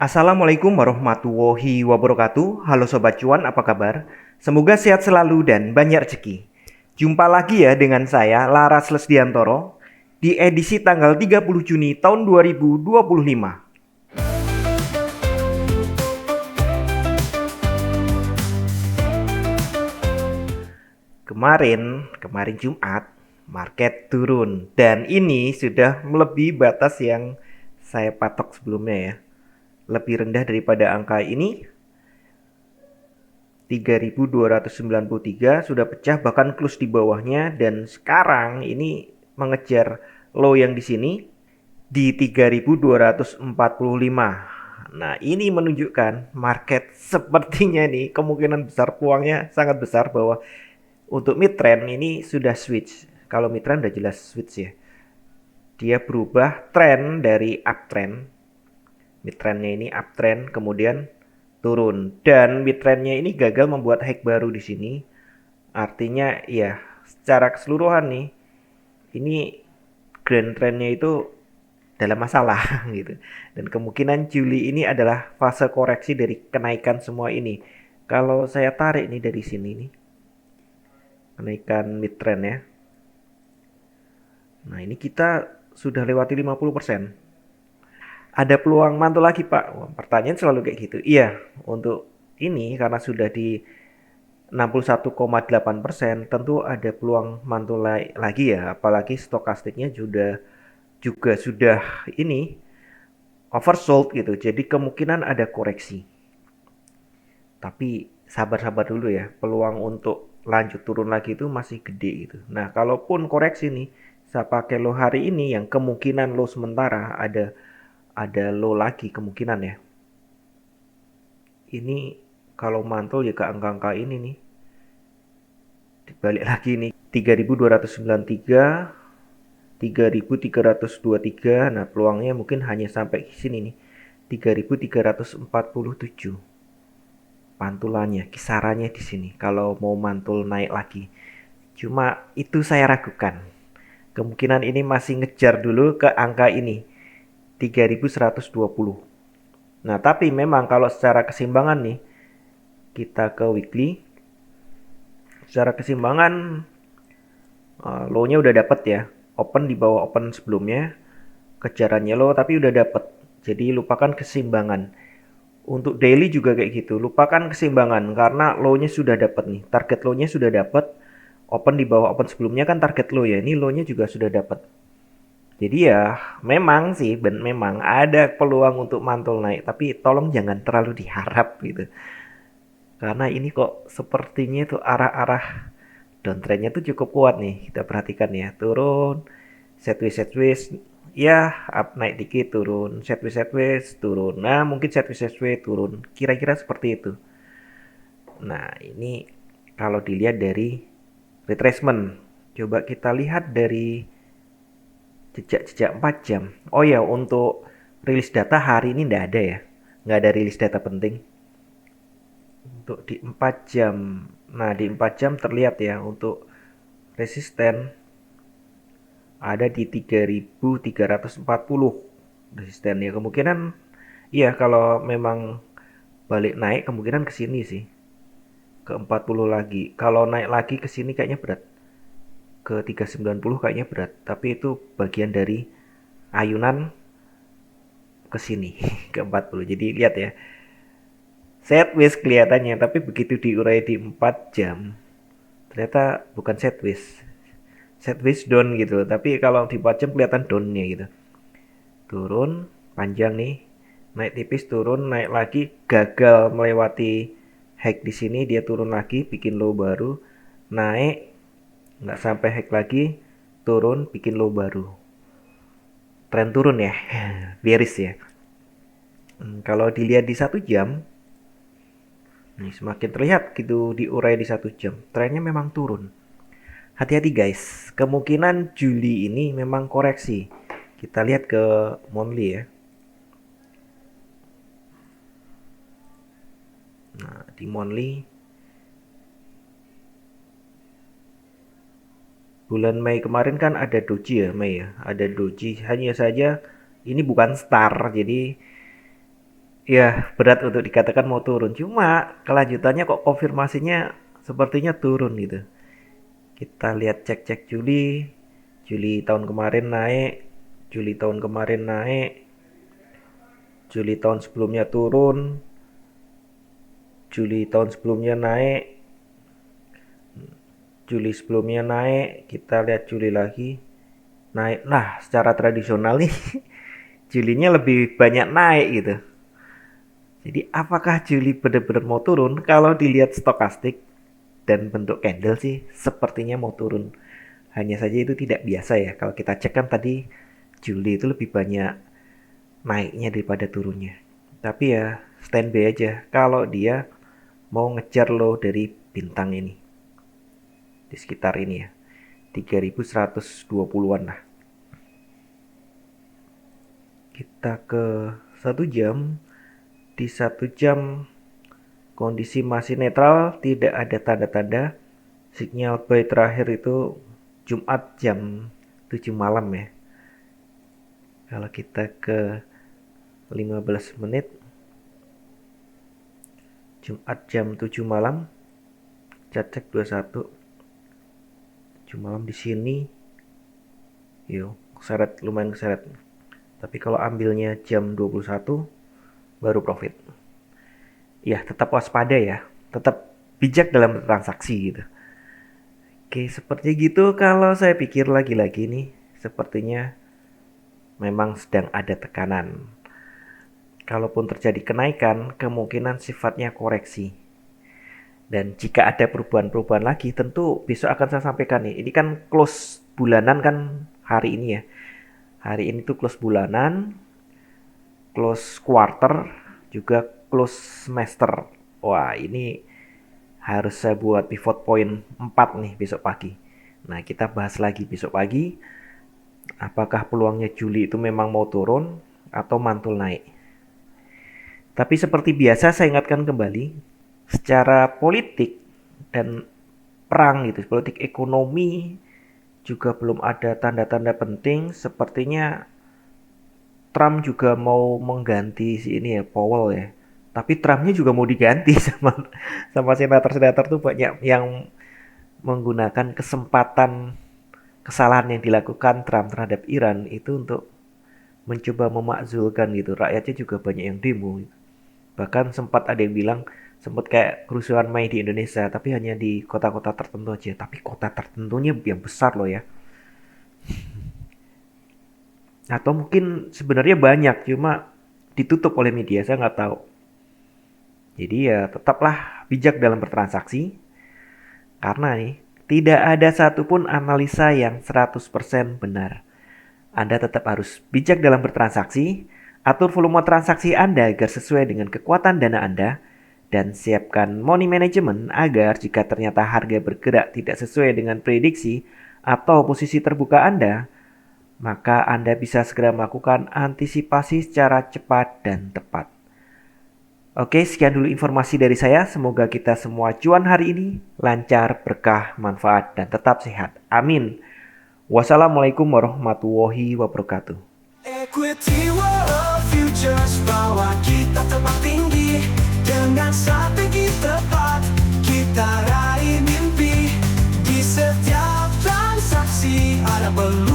Assalamualaikum warahmatullahi wabarakatuh. Halo Sobat Cuan, apa kabar? Semoga sehat selalu dan banyak rezeki. Jumpa lagi ya dengan saya, Laras Lesdiantoro, di edisi tanggal 30 Juni tahun 2025. Kemarin Jumat, market turun. Dan ini sudah melebihi batas yang saya patok sebelumnya ya. Lebih rendah daripada angka ini, 3.293 sudah pecah, bahkan close di bawahnya, dan sekarang ini mengejar low yang di sini di 3.245. Nah, ini menunjukkan market sepertinya nih kemungkinan besar, peluangnya sangat besar bahwa untuk mid trend ini sudah switch. Kalau mid trend udah jelas switch ya. Dia berubah trend dari uptrend. Mid trendnya ini uptrend kemudian turun, dan mid trendnya ini gagal membuat high baru di sini. Artinya ya secara keseluruhan nih ini grand trendnya itu dalam masalah gitu. Dan kemungkinan Juli ini adalah fase koreksi dari kenaikan semua ini. Kalau saya tarik nih dari sini nih, kenaikan mid trend ya. Nah, ini kita sudah lewati 50%. Ada peluang mantul lagi, Pak? Wah, pertanyaan selalu kayak gitu. Iya, untuk ini karena sudah di 61,8%, tentu ada peluang mantul lagi ya, apalagi stokastiknya juga sudah ini oversold gitu. Jadi kemungkinan ada koreksi. Tapi sabar-sabar dulu ya. Peluang untuk lanjut turun lagi itu masih gede gitu. Nah, kalaupun koreksi nih, saya pakai low hari ini yang kemungkinan low sementara, ada low lagi kemungkinan ya. Ini kalau mantul ya ke angka-angka ini nih. Dibalik lagi nih 3.293, 3.323. Nah, peluangnya mungkin hanya sampai sini nih. 3.347. Pantulannya, kisarannya di sini. Kalau mau mantul naik lagi. Cuma itu saya ragukan. Kemungkinan ini masih ngejar dulu ke angka ini. 3.120. Nah, tapi memang kalau secara keseimbangan nih, kita ke weekly. Secara keseimbangan, low-nya udah dapet ya. Open di bawah open sebelumnya. Kejarannya low tapi udah dapet. Jadi lupakan keseimbangan. Untuk daily juga kayak gitu. Lupakan keseimbangan karena low-nya sudah dapet nih. Target low-nya sudah dapet. Open di bawah open sebelumnya kan target low ya. Ini low-nya juga sudah dapet. Jadi ya memang sih memang ada peluang untuk mantul naik, tapi tolong jangan terlalu diharap gitu. Karena ini kok sepertinya itu arah-arah downtrendnya tuh cukup kuat nih. Kita perhatikan ya, turun, sideways, ya up naik dikit turun, sideways turun. Nah, mungkin sideways turun. Kira-kira seperti itu. Nah, ini kalau dilihat dari retracement. Coba kita lihat dari jejak-jejak 4 jam. Oh ya, untuk rilis data hari ini nggak ada ya. Nggak ada rilis data penting. Untuk di 4 jam. Nah, di 4 jam terlihat ya untuk resisten ada di 3.340 resisten ya. Kemungkinan iya kalau memang balik naik kemungkinan ke sini sih. Ke 40 lagi. Kalau naik lagi ke sini kayaknya berat. Ke 390 kayaknya berat. Tapi itu bagian dari ayunan ke sini ke 40. Jadi lihat ya. Sideways kelihatannya, tapi begitu diurai di 4 jam, ternyata bukan sideways. Sideways down gitu. Tapi kalau di 4 jam kelihatan downnya gitu. Turun, panjang nih. Naik tipis, turun, naik lagi, gagal melewati high di sini, dia turun lagi, bikin low baru. Naik, nggak sampai high lagi, turun, bikin low baru. Tren turun ya, bearish ya. Kalau dilihat di 1 jam, nih semakin terlihat gitu diurai di 1 jam. Trennya memang turun. Hati-hati guys, kemungkinan Juli ini memang koreksi. Kita lihat ke monthly ya. Nah, di monthly bulan Mei kemarin kan ada doji ya, Mei ya. Ada doji, hanya saja ini bukan star. Jadi Ya, berat untuk dikatakan mau turun. Cuma kelanjutannya kok konfirmasinya sepertinya turun gitu. Kita lihat cek-cek Juli. Juli tahun kemarin naik. Juli tahun kemarin naik. Juli tahun sebelumnya turun. Juli tahun sebelumnya naik. Juli sebelumnya naik. Kita lihat Juli lagi. Naik. Nah, secara tradisional nih Julinya lebih banyak naik gitu. Jadi apakah Juli benar-benar mau turun? Kalau dilihat stokastik dan bentuk candle sih sepertinya mau turun. Hanya saja itu tidak biasa ya. Kalau kita cek kan tadi Juli itu lebih banyak naiknya daripada turunnya. Tapi ya standby aja kalau dia mau ngejar low dari bintang ini. Di sekitar ini ya. 3120-an lah. Kita ke 1 jam. Di 1 jam kondisi masih netral, tidak ada tanda-tanda. Sinyal buy terakhir itu Jumat jam 7 malam ya. Kalau kita ke 15 menit, Jumat jam 7 malam, cek 21, 7 malam di sini, yuk, keseret, lumayan keseret. Tapi kalau ambilnya jam 21, baru profit. Ya, tetap waspada ya, tetap bijak dalam transaksi gitu. Oke, seperti gitu kalau saya pikir lagi-lagi nih, sepertinya memang sedang ada tekanan. Kalaupun terjadi kenaikan, kemungkinan sifatnya koreksi. Dan jika ada perubahan-perubahan lagi, tentu besok akan saya sampaikan nih. Ini kan close bulanan kan hari ini ya. Hari ini tuh close bulanan, close quarter, juga close semester. Wah, ini harus saya buat pivot point 4 nih besok pagi. Nah, kita bahas lagi besok pagi. Apakah peluangnya Juli itu memang mau turun atau mantul naik. Tapi seperti biasa saya ingatkan kembali, secara politik dan perang gitu, politik ekonomi juga belum ada tanda-tanda penting. Sepertinya Trump juga mau mengganti si ini ya, Powell ya. Tapi Trumpnya juga mau diganti sama senator-senator tuh banyak yang menggunakan kesempatan kesalahan yang dilakukan Trump terhadap Iran itu untuk mencoba memakzulkan gitu. Rakyatnya juga banyak yang demo. Bahkan sempat ada yang bilang sempat kayak kerusuhan Mei di Indonesia, tapi hanya di kota-kota tertentu aja. Tapi kota tertentunya yang besar loh ya. Atau mungkin sebenarnya banyak, cuma ditutup oleh media, saya nggak tahu. Jadi ya tetaplah bijak dalam bertransaksi. Karena nih, tidak ada satupun analisa yang 100% benar. Anda tetap harus bijak dalam bertransaksi, atur volume transaksi Anda agar sesuai dengan kekuatan dana Anda, dan siapkan money management agar jika ternyata harga bergerak tidak sesuai dengan prediksi atau posisi terbuka Anda, maka Anda bisa segera melakukan antisipasi secara cepat dan tepat. Oke, sekian dulu informasi dari saya. Semoga kita semua cuan hari ini lancar, berkah, manfaat, dan tetap sehat. Amin. Wassalamualaikum warahmatullahi wabarakatuh. Equity World Futures bawa kita terbang tinggi dengan strategi tepat. Kita raih mimpi di setiap transaksi ada peluang.